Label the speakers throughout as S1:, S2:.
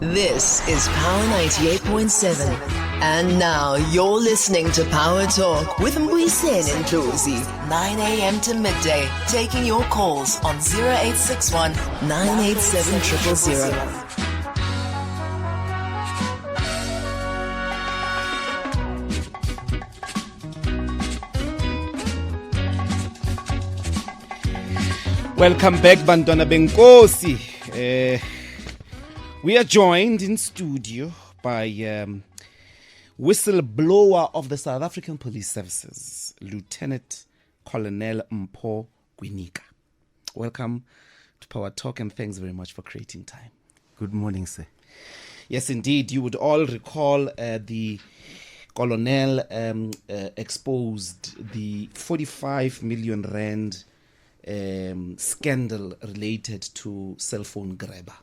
S1: This is Power 98.7. And now you're listening to Power Talk with Mbuyiseni and Ndlozi. 9 a.m. to midday. Taking your calls on 0861 987 000.
S2: Welcome back, Bantwana Benkosi. We are joined in studio by whistleblower of the South African Police Services, Lieutenant Colonel Mpho Kwinika. Welcome to Power Talk and thanks very much for creating time.
S3: Good morning, sir.
S2: Yes, indeed. You would all recall the Colonel exposed the 45 million rand scandal related to cell phone grabber.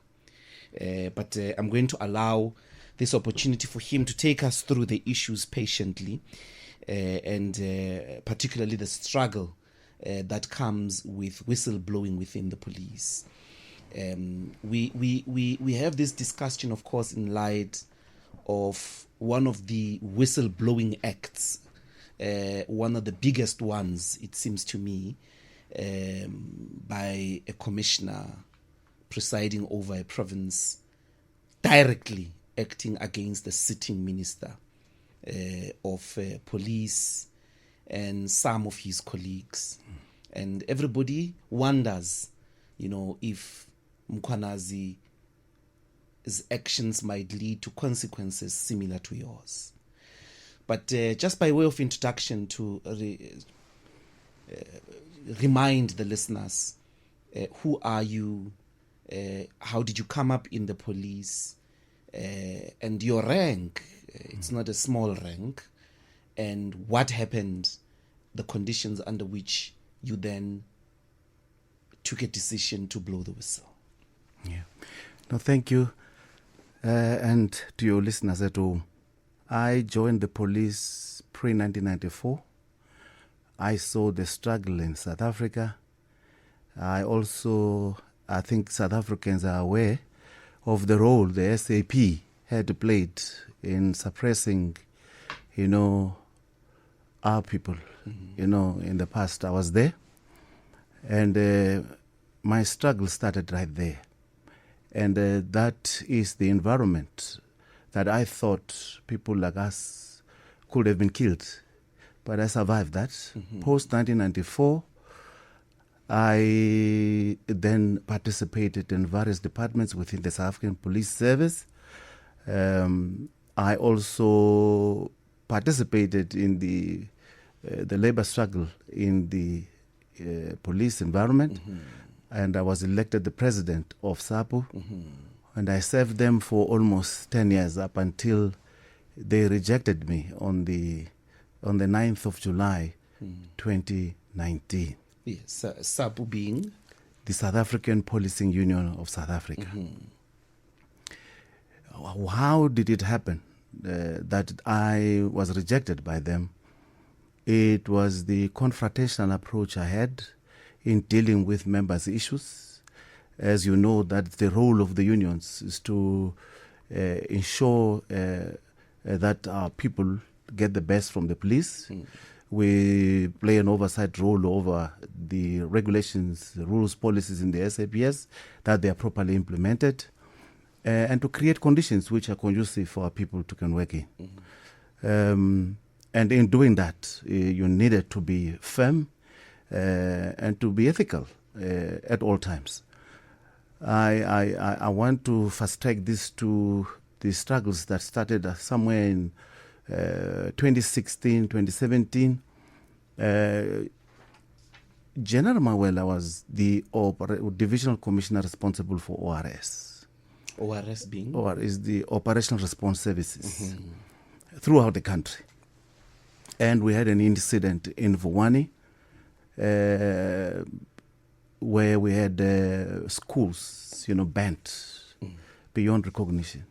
S2: But I'm going to allow this opportunity for him to take us through the issues patiently and particularly the struggle that comes with whistleblowing within the police. We have this discussion, of course, in light of one of the whistleblowing acts, one of the biggest ones, it seems to me, by a commissioner presiding over a province directly acting against the sitting minister of police and some of his colleagues. And everybody wonders, if Mkhwanazi's actions might lead to consequences similar to yours. But just by way of introduction to remind the listeners, who are you, how did you come up in the police, and your rank, it's not a small rank, and what happened, the conditions under which you then took a decision to blow the whistle.
S3: Yeah. No, thank you. And to your listeners at home, I joined the police pre-1994. I saw the struggle in South Africa. I think South Africans are aware of the role the SAP had played in suppressing, our people. In the past I was there. And my struggle started right there. And that is the environment that I thought people like us could have been killed. But I survived that. Post-1994, I then participated in various departments within the South African Police Service. I also participated in the labor struggle in the police environment. And I was elected the president of SAPO. And I served them for almost 10 years up until they rejected me on the 9th of July, 2019.
S2: Yes, SAPO being?
S3: The South African Policing Union of South Africa. How did it happen that I was rejected by them? It was the confrontational approach I had in dealing with members' issues. As you know, that the role of the unions is to ensure that our people get the best from the police. We play an oversight role over the regulations, the rules, policies in the SAPS, that they are properly implemented, and to create conditions which are conducive for our people to can work in. And in doing that, you needed to be firm and to be ethical at all times. I want to fast track this to the struggles that started somewhere in 2016, 2017. General Mawela was the divisional commissioner responsible for ORS.
S2: ORS being?
S3: ORS is the Operational Response Services throughout the country. And we had an incident in Vuwani where we had schools, banned beyond recognition.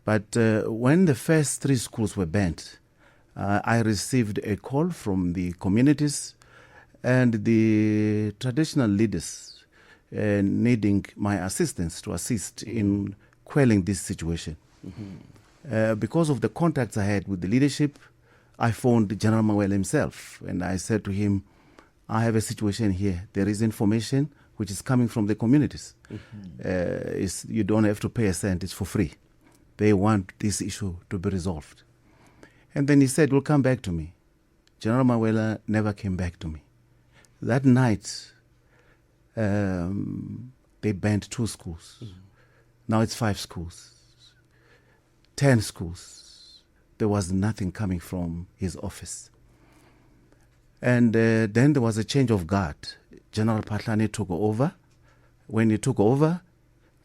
S3: But when the first 3 schools were banned, I received a call from the communities and the traditional leaders needing my assistance to assist in quelling this situation. Because of the contacts I had with the leadership, I phoned General Mawela himself, and I said to him, I have a situation here. There is information which is coming from the communities. You don't have to pay a cent, it's for free. They want this issue to be resolved. And then he said, we'll come back to me. General Mawela never came back to me. That night, they banned 2 schools. Now it's 5 schools, 10 schools. There was nothing coming from his office. And then there was a change of guard. General Patlane took over. When he took over,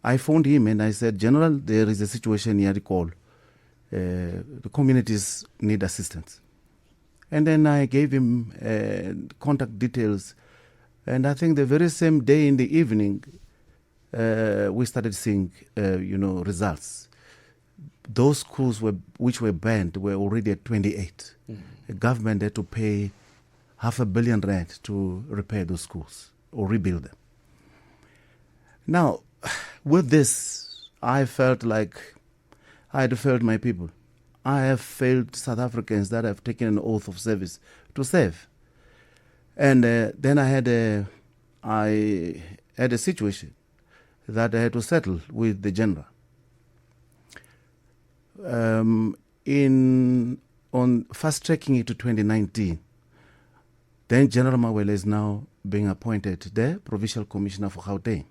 S3: I phoned him and I said, General, there is a situation here, Lt-Col. The communities need assistance. And then I gave him contact details. And I think the very same day in the evening, we started seeing, results. Those schools which were banned were already at 28. The government had to pay R500 million to repair those schools or rebuild them. Now, with this, I felt like I had failed my people. I have failed South Africans that have taken an oath of service to serve. And then I had a situation that I had to settle with the general. On fast-tracking it to 2019, then General Mawela is now being appointed the Provincial Commissioner for Gauteng.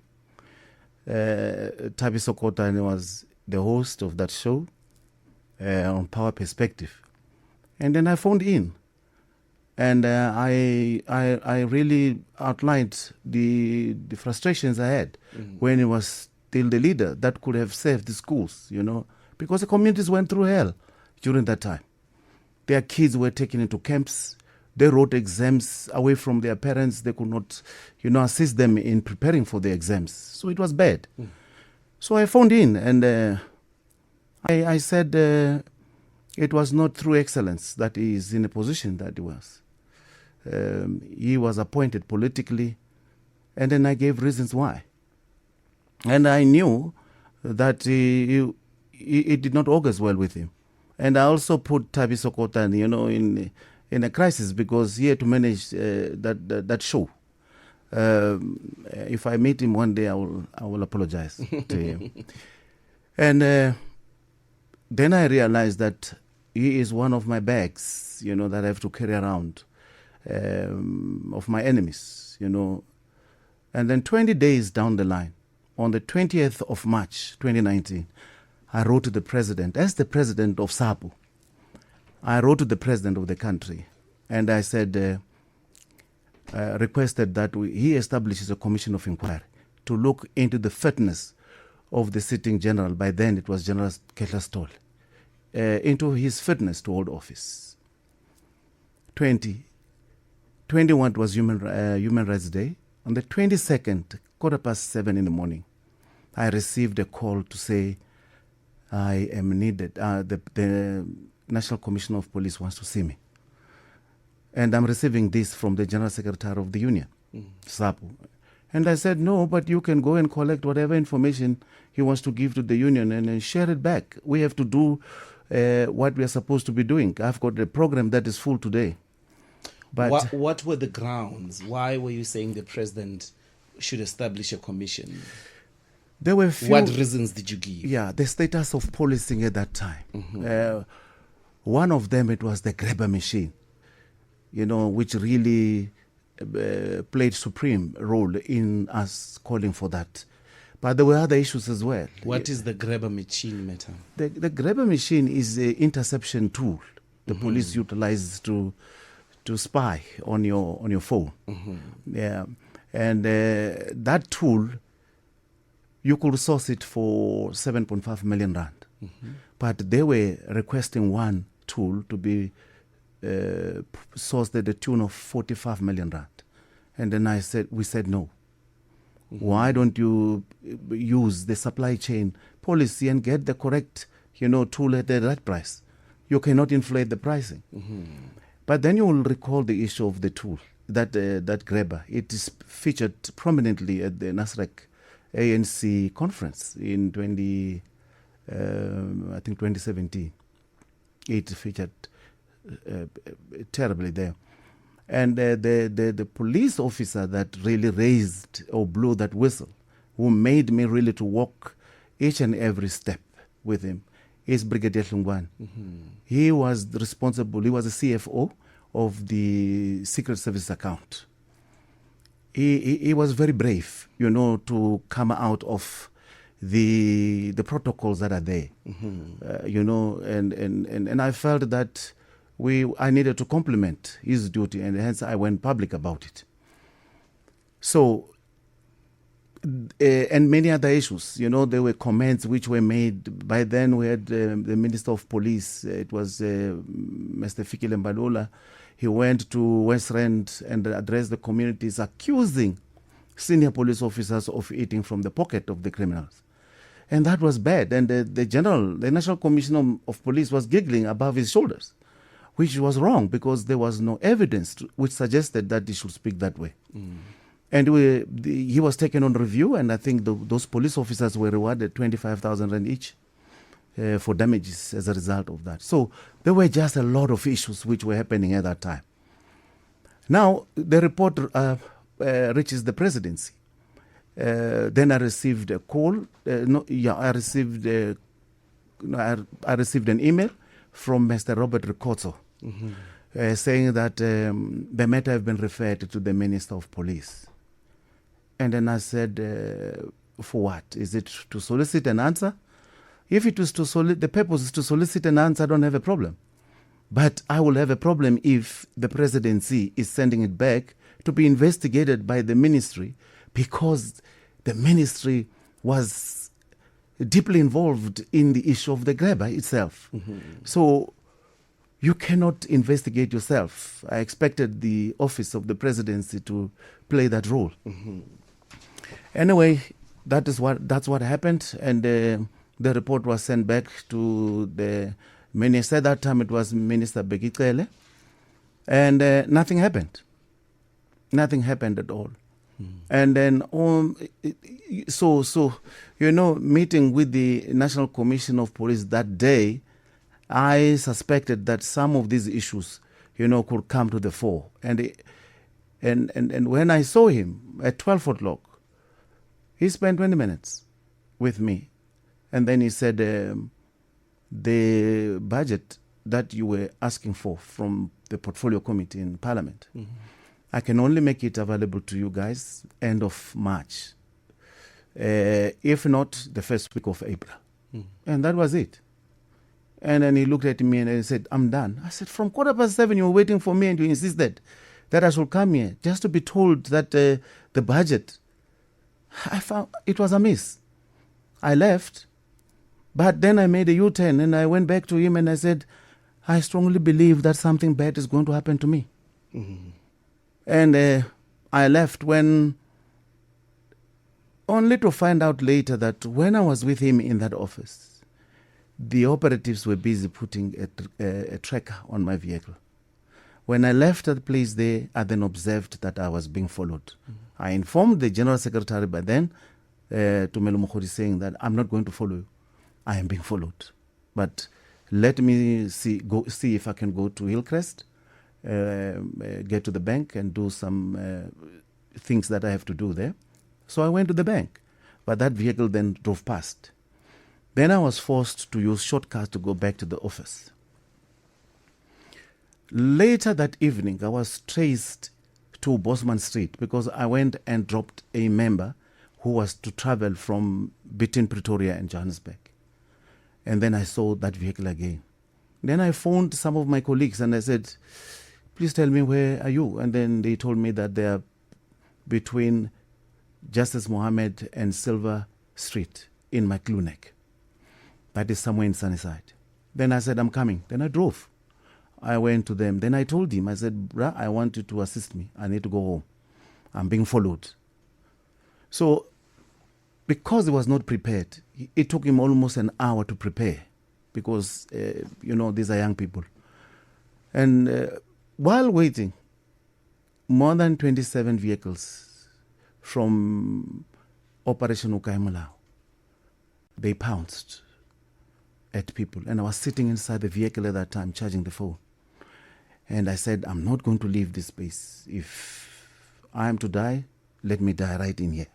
S3: Thabiso Kotane was the host of that show on Power Perspective. And then I phoned in. And I really outlined the frustrations I had when he was still the leader that could have saved the schools, because the communities went through hell during that time. Their kids were taken into camps. They wrote exams away from their parents. They could not, assist them in preparing for the exams. So it was bad. So I phoned in and I said it was not through excellence that he is in a position that he was. He was appointed politically, and then I gave reasons why. And I knew that it did not augur well with him. And I also put Thabiso Kotane, in a crisis because he had to manage that show. If I meet him one day, I will apologize to him. And then I realized that he is one of my bags, that I have to carry around of my enemies, And then 20 days down the line, on the 20th of March 2019, I wrote to the president, as the president of SAPO, I wrote to the president of the country, and I said, requested that he establishes a commission of inquiry to look into the fitness of the sitting general, by then it was General Lt-Col, into his fitness to hold office. 21 was Human Rights Day. On the 22nd, 7:15 in the morning, I received a call to say I am needed. The National Commissioner of Police wants to see me. And I'm receiving this from the General Secretary of the Union, SAPO. And I said, no, but you can go and collect whatever information he wants to give to the Union and share it back. We have to do what we are supposed to be doing. I've got a program that is full today. But
S2: what were the grounds? Why were you saying the president should establish a commission?
S3: There were few,
S2: what reasons did you give?
S3: Yeah, the status of policing at that time. One of them, it was the grabber machine, which really played supreme role in us calling for that. But there were other issues as well.
S2: What is the grabber machine, Meta?
S3: The grabber machine is an interception tool the police utilize to spy on your phone. Yeah, and that tool, you could source it for 7.5 million rand, but they were requesting one tool to be sourced at the tune of 45 million rand, and then we said no. Why don't you use the supply chain policy and get the correct, tool at the right price? You cannot inflate the pricing. But then you will recall the issue of the tool, that grabber. It is featured prominently at the NASREC ANC conference in 2018. I think 2017. It featured terribly there. And the police officer that really raised or blew that whistle, who made me really to walk each and every step with him, is Brigadier Hlungwane. He was responsible, he was the CFO of the Secret Service account. He was very brave, to come out of the protocols that are there, and I felt that I needed to compliment his duty, and hence I went public about it. So, and many other issues, there were comments which were made. By then we had the Minister of Police, it was Mr. Fikile Mbalula. He went to West Rand and addressed the communities, accusing senior police officers of eating from the pocket of the criminals. And that was bad. And the National Commissioner of Police was giggling above his shoulders, which was wrong because there was no evidence which suggested that he should speak that way. And he was taken on review, and I think those police officers were rewarded 25,000 rand each for damages as a result of that. So there were just a lot of issues which were happening at that time. Now the report reaches the presidency. Then I received a call. I received an email from Mr. Robert Rikotso saying that the matter have been referred to the Minister of Police. And then I said, for what? Is it to solicit an answer? If it was the purpose is to solicit an answer, I don't have a problem. But I will have a problem if the presidency is sending it back to be investigated by the ministry, because the ministry was deeply involved in the issue of the grabber itself. So you cannot investigate yourself. I expected the office of the presidency to play that role. Anyway, that's what happened, and the report was sent back to the minister. At that time it was Minister Bekicele, and nothing happened. Nothing happened at all. And then meeting with the National Commission of Police that day, I suspected that some of these issues, could come to the fore. And when I saw him at 12 o'clock, he spent 20 minutes with me. And then he said, the budget that you were asking for from the portfolio committee in Parliament, I can only make it available to you guys end of March. If not, the first week of April. And that was it. And then he looked at me and he said, I'm done. I said, from 7:15 you were waiting for me and you insisted that I should come here just to be told that the budget, I found it was amiss. I left, but then I made a U-turn and I went back to him and I said, I strongly believe that something bad is going to happen to me. And I left only to find out later that when I was with him in that office, the operatives were busy putting a tracker on my vehicle. When I left the place there, I then observed that I was being followed. I informed the General Secretary by then, to Melo Mokhodi, saying that I'm not going to follow you. I am being followed. But let me see if I can go to Hillcrest, get to the bank and do some things that I have to do there. So I went to the bank, but that vehicle then drove past. Then I was forced to use shortcuts to go back to the office. Later that evening, I was traced to Bosman Street because I went and dropped a member who was to travel from between Pretoria and Johannesburg. And then I saw that vehicle again. Then I phoned some of my colleagues and I said, please tell me, where are you? And then they told me that they are between Justice Mohammed and Silver Street in McCluneck. That is somewhere in Sunnyside. Then I said, I'm coming. Then I drove. I went to them. Then I told him, I said, bruh, I want you to assist me. I need to go home. I'm being followed. So, because he was not prepared, it took him almost an hour to prepare because, these are young people. And while waiting, more than 27 vehicles from Operation Ukaimulao, they pounced at people. And I was sitting inside the vehicle at that time, charging the phone. And I said, I'm not going to leave this space. If I am to die, let me die right in here.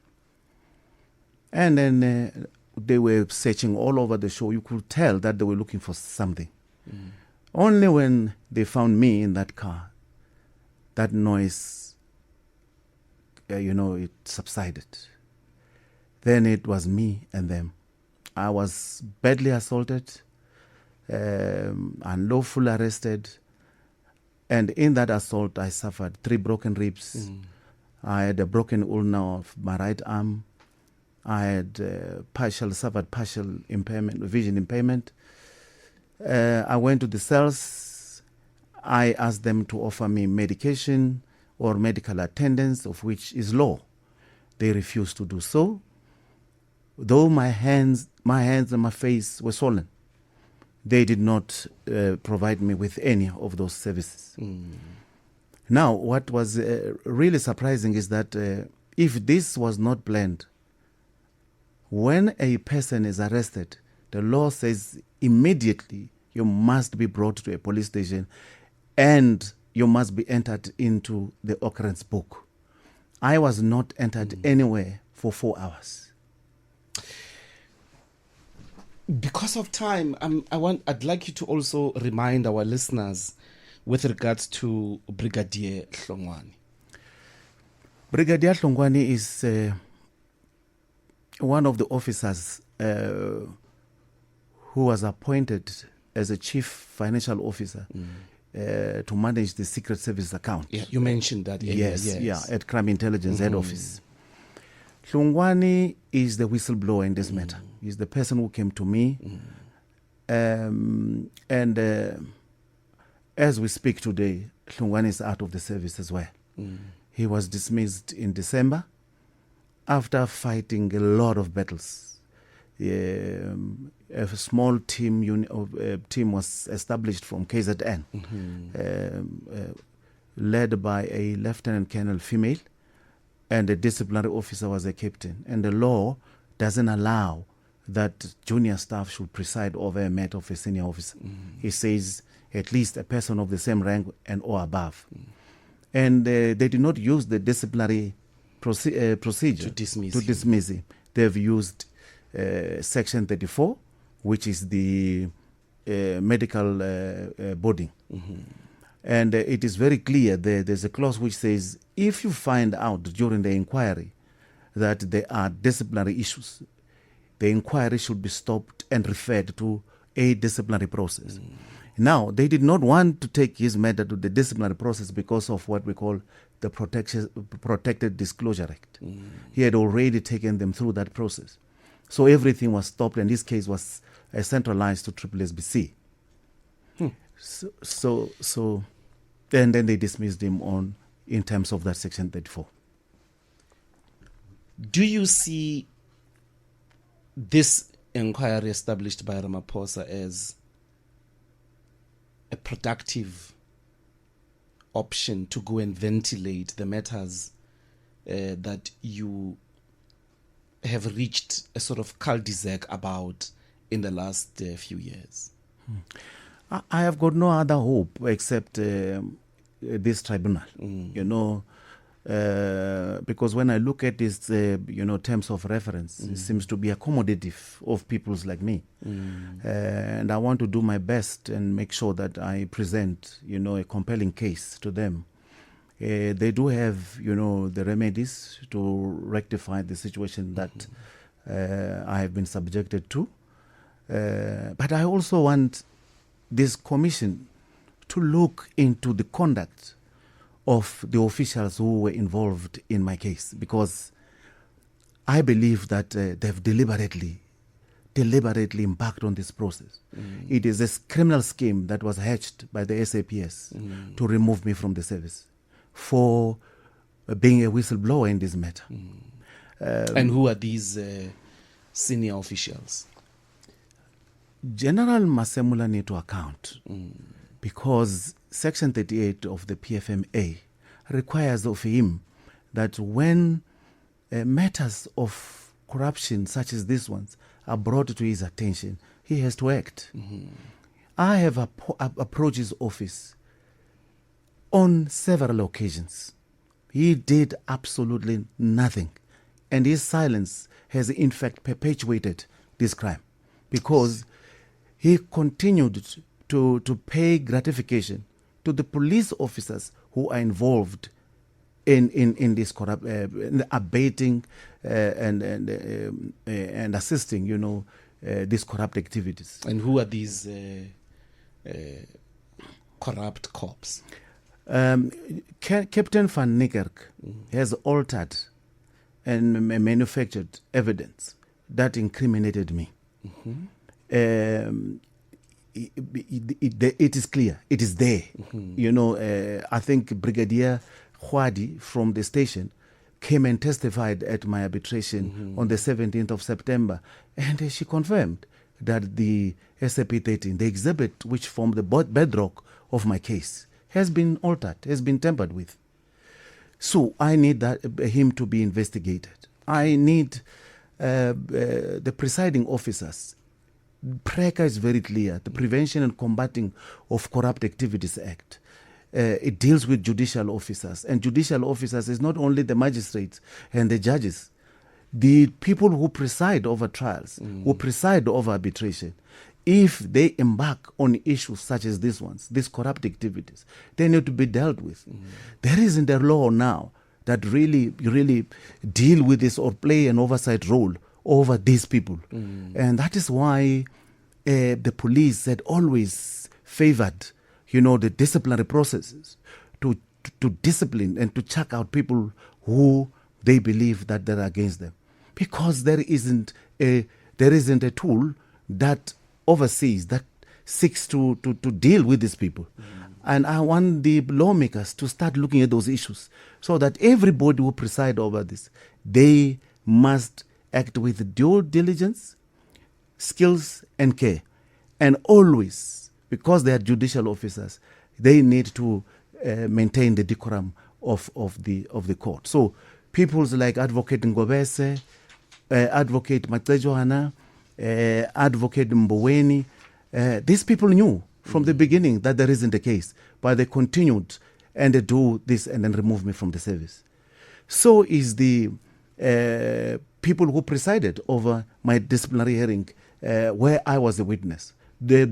S3: And then they were searching all over the show. You could tell that they were looking for something. Only when they found me in that car, that noise, it subsided. Then it was me and them. I was badly assaulted, unlawful arrested, and in that assault I suffered 3 broken ribs. I had a broken ulna of my right arm. I had suffered partial impairment, vision impairment. I went to the cells. I asked them to offer me medication or medical attendance, of which is law. They refused to do so. Though my hands and my face were swollen, they did not provide me with any of those services. Now, what was really surprising is that if this was not planned, when a person is arrested, the law says immediately you must be brought to a police station and you must be entered into the occurrence book. I was not entered anywhere for 4 hours.
S2: Because of time, I'd like you to also remind our listeners with regards to Brigadier Hlongwane.
S3: Brigadier Hlongwane is one of the officers who was appointed as a chief financial officer to manage the Secret Service account.
S2: Yeah, you mentioned that.
S3: Yes, at Crime Intelligence Head Office. Hlongwane is the whistleblower in this matter. He's the person who came to me. As we speak today, Hlongwane is out of the service as well. He was dismissed in December after fighting a lot of battles. A small team was established from KZN, led by a lieutenant colonel female, and a disciplinary officer was a captain. And the law doesn't allow that junior staff should preside over a matter of a senior officer. He says at least a person of the same rank and or above. And they did not use the disciplinary procedure
S2: to dismiss
S3: him. They've used Section 34, which is the medical boarding. And it is very clear there's a clause which says if you find out during the inquiry that there are disciplinary issues, the inquiry should be stopped and referred to a disciplinary process. Now, they did not want to take his matter to the disciplinary process because of what we call the Protected Disclosure Act. He had already taken them through that process. So everything was stopped, and this case was centralized to SSBC. So, and then they dismissed him in terms of that Section 34.
S2: Do you see this inquiry established by Ramaphosa as a productive option to go and ventilate the matters that you have reached a sort of cul-de-sac about in the last few years?
S3: I have got no other hope except this tribunal, because when I look at this, terms of reference, it seems to be accommodative of peoples like me. And I want to do my best and make sure that I present, a compelling case to them. They do have, the remedies to rectify the situation that I have been subjected to. But I also want this commission to look into the conduct of the officials who were involved in my case, because I believe that they've deliberately embarked on this process. It is a criminal scheme that was hatched by the SAPS to remove me from the service for being a whistleblower in this matter.
S2: And who are these senior officials?
S3: General Masemula need to account because Section 38 of the PFMA requires of him that when matters of corruption such as these ones are brought to his attention, he has to act. I have approached his office on several occasions. He did absolutely nothing. And his silence has in fact perpetuated this crime, because he continued to pay gratification to the police officers who are involved in this corrupt, in abating and assisting, these corrupt activities.
S2: And who are these corrupt cops?
S3: Captain van Niekerk has altered and manufactured evidence that incriminated me. It is clear. It is there. I think Brigadier Hwadi from the station came and testified at my arbitration on the 17th of September, and she confirmed that the SAP-13, the exhibit which formed the bedrock of my case, has been altered, has been tampered with. So I need him to be investigated. I need the presiding officers. PRECA is very clear. The Prevention and Combating of Corrupt Activities Act. It deals with judicial officers. And judicial officers is not only the magistrates and the judges. The people who preside over trials, who preside over arbitration, if they embark on issues such as these ones, these corrupt activities, they need to be dealt with. There isn't a law now that really deal with this or play an oversight role over these people. And that is why the police had always favored, the disciplinary processes to discipline and to check out people who they believe that they're against them. Because there isn't a tool that overseas, that seeks to deal with these people. And I want the lawmakers to start looking at those issues so that everybody who preside over this, they must act with due diligence, skills and care. And always, because they are judicial officers, they need to maintain the decorum of the court. So people like Advocate Ngobese, Advocate Matlejohana, Advocate Mbuyiseni, these people knew from the beginning that there isn't a case, but they continued and they do this and then remove me from the service. So is the people who presided over my disciplinary hearing where I was a witness. The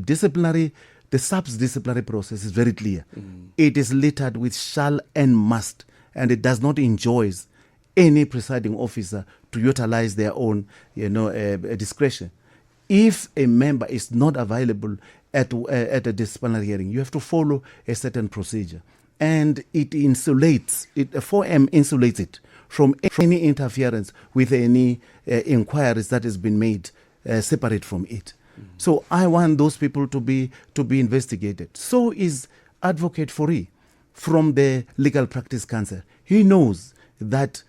S3: sub-disciplinary process is very clear. It is littered with shall and must, and it does not enjoy any presiding officer to utilize their own discretion. If a member is not available at a disciplinary hearing, you have to follow a certain procedure. And it insulates, 4M insulates it from any interference with any inquiries that has been made separate from it. So I want those people to be investigated. So is Advocate Fori from the Legal Practice Council. He knows that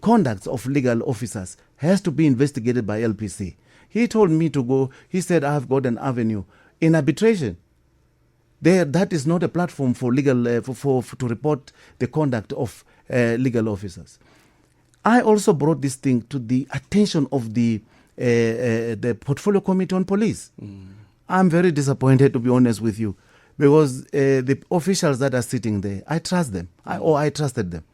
S3: conduct of legal officers has to be investigated by LPC. He told me to go. He said, I've got an avenue in arbitration. That is not a platform for legal to report the conduct of legal officers. I also brought this thing to the attention of the Portfolio Committee on Police. I'm very disappointed, to be honest with you, because the officials that are sitting there, I trust them, I trusted them.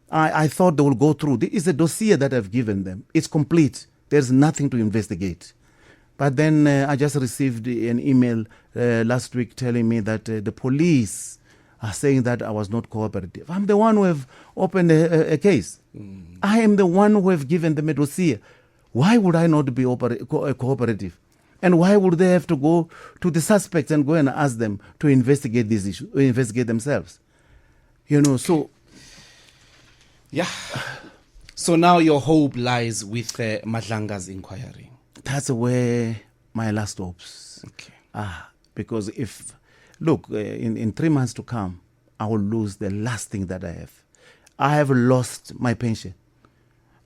S3: I thought they will go through. There is a dossier that I've given them. It's complete. There's nothing to investigate. But then I just received an email last week telling me that the police are saying that I was not cooperative. I'm the one who have opened a case. I am the one who have given them a dossier. Why would I not be cooperative? And why would they have to go to the suspects and go and ask them to investigate this issue, investigate themselves? So...
S2: Yeah. So now your hope lies with Madlanga's inquiry.
S3: That's where my last hopes.
S2: Okay.
S3: Because in 3 months to come, I will lose the last thing that I have. I have lost my pension.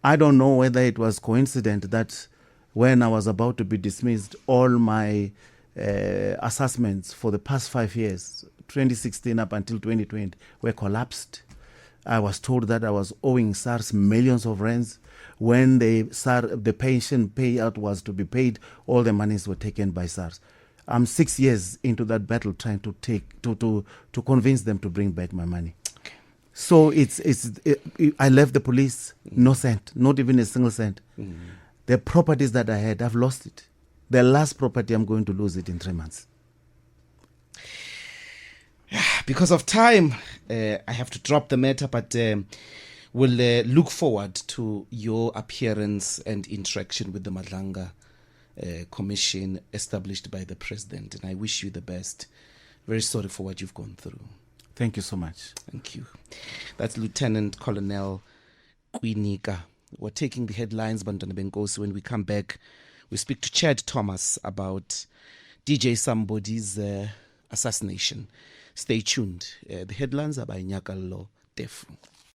S3: I don't know whether it was coincident that when I was about to be dismissed, all my assessments for the past 5 years, 2016 up until 2020, were collapsed. I was told that I was owing SARS millions of rands. When the pension payout was to be paid, all the monies were taken by SARS. I'm 6 years into that battle trying to convince them to bring back my money.
S2: Okay.
S3: So I left the police, no cent, not even a single cent. The properties that I had, I've lost it. The last property, I'm going to lose it in 3 months.
S2: Because of time, I have to drop the matter, but we'll look forward to your appearance and interaction with the Madlanga commission established by the president. And I wish you the best. Very sorry for what you've gone through.
S3: Thank you so much.
S2: Thank you. That's Lieutenant Colonel Kwinika. We're taking the headlines, Bantwana Benkosi. When we come back, we speak to Chad Thomas about DJ Somebody's assassination. Stay tuned. The headlines are by Nyakallo Tefu.